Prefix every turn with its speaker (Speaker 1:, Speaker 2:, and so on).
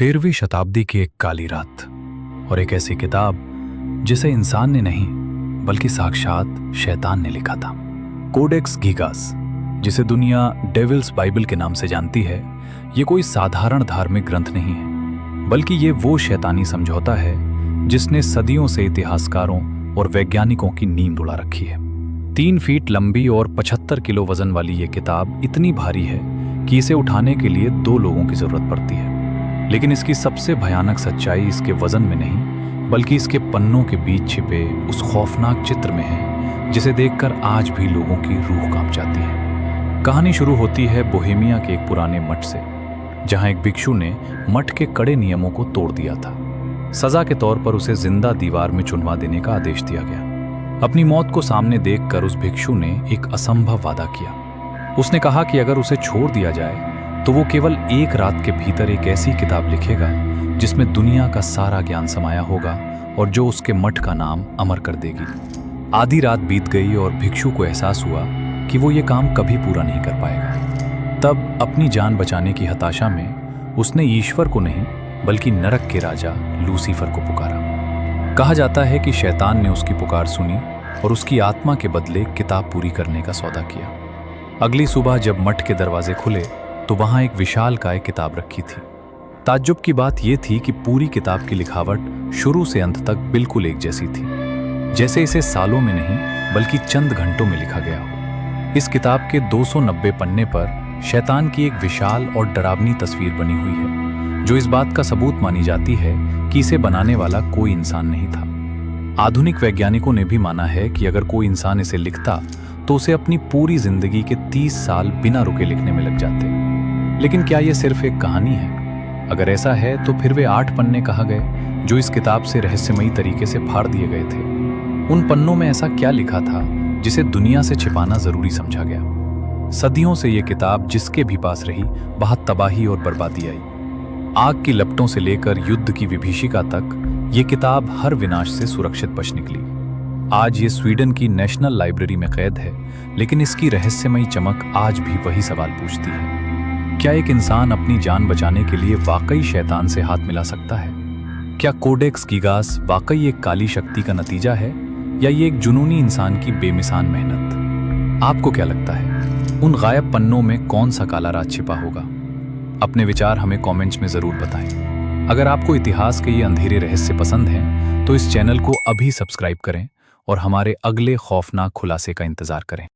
Speaker 1: 13वीं शताब्दी की एक काली रात और एक ऐसी किताब जिसे इंसान ने नहीं बल्कि साक्षात शैतान ने लिखा था। कोडेक्स गीगास, जिसे दुनिया डेविल्स बाइबल के नाम से जानती है, ये कोई साधारण धार्मिक ग्रंथ नहीं है, बल्कि ये वो शैतानी समझौता है जिसने सदियों से इतिहासकारों और वैज्ञानिकों की नींद उड़ा रखी है। 3 फीट लंबी और 75 किलो वजन वाली ये किताब इतनी भारी है कि इसे उठाने के लिए 2 लोगों की जरूरत पड़ती है। लेकिन इसकी सबसे भयानक सच्चाई इसके वजन में नहीं बल्कि इसके पन्नों के बीच छिपे उस खौफनाक चित्र में है जिसे देखकर आज भी लोगों की रूह कांप जाती है। कहानी शुरू होती है बोहेमिया के एक पुराने मठ से, जहां एक भिक्षु ने मठ के कड़े नियमों को तोड़ दिया था। सजा के तौर पर उसे जिंदा दीवार में चुनवा देने का आदेश दिया गया। अपनी मौत को सामने देखकर उस भिक्षु ने एक असंभव वादा किया। उसने कहा कि अगर उसे छोड़ दिया जाए तो वो केवल एक रात के भीतर एक ऐसी किताब लिखेगा जिसमें दुनिया का सारा ज्ञान समाया होगा और जो उसके मठ का नाम अमर कर देगी। आधी रात बीत गई और भिक्षु को एहसास हुआ कि वो ये काम कभी पूरा नहीं कर पाएगा। तब अपनी जान बचाने की हताशा में उसने ईश्वर को नहीं बल्कि नरक के राजा लूसीफर को पुकारा। कहा जाता है कि शैतान ने उसकी पुकार सुनी और उसकी आत्मा के बदले किताब पूरी करने का सौदा किया। अगली सुबह जब मठ के दरवाजे खुले तो वहां एक विशालकाय किताब रखी थी। ताज्जुब की बात यह थी कि पूरी किताब की लिखावट शुरू से अंत तक बिल्कुल एक जैसी थी, जैसे इसे सालों में नहीं बल्कि चंद घंटों में लिखा गया हो। इस किताब के 290 पन्ने पर शैतान की एक विशाल और डरावनी तस्वीर बनी हुई है, जो इस बात का सबूत मानी जाती है कि इसे बनाने वाला कोई इंसान नहीं था। आधुनिक वैज्ञानिकों ने भी माना है कि अगर कोई इंसान इसे लिखता तो उसे अपनी पूरी जिंदगी के 30 साल बिना रुके लिखने में लग जाते। लेकिन क्या यह सिर्फ एक कहानी है? अगर ऐसा है तो फिर वे 8 पन्ने कहाँ गए जो इस किताब से रहस्यमयी तरीके से फाड़ दिए गए थे? उन पन्नों में ऐसा क्या लिखा था जिसे दुनिया से छिपाना जरूरी समझा गया? सदियों से ये किताब जिसके भी पास रही वहां तबाही और बर्बादी आई। आग की लपटों से लेकर युद्ध की विभीषिका तक ये किताब हर विनाश से सुरक्षित बच निकली। आज ये स्वीडन की नेशनल लाइब्रेरी में कैद है, लेकिन इसकी रहस्यमयी चमक आज भी वही सवाल पूछती है। क्या एक इंसान अपनी जान बचाने के लिए वाकई शैतान से हाथ मिला सकता है? क्या कोडेक्स गीगास वाकई एक काली शक्ति का नतीजा है या ये एक जुनूनी इंसान की बेमिसाल मेहनत? आपको क्या लगता है, उन गायब पन्नों में कौन सा काला राज छिपा होगा? अपने विचार हमें कमेंट्स में जरूर बताएं। अगर आपको इतिहास के ये अंधेरे रहस्य पसंद हैं तो इस चैनल को अभी सब्सक्राइब करें और हमारे अगले खौफनाक खुलासे का इंतजार करें।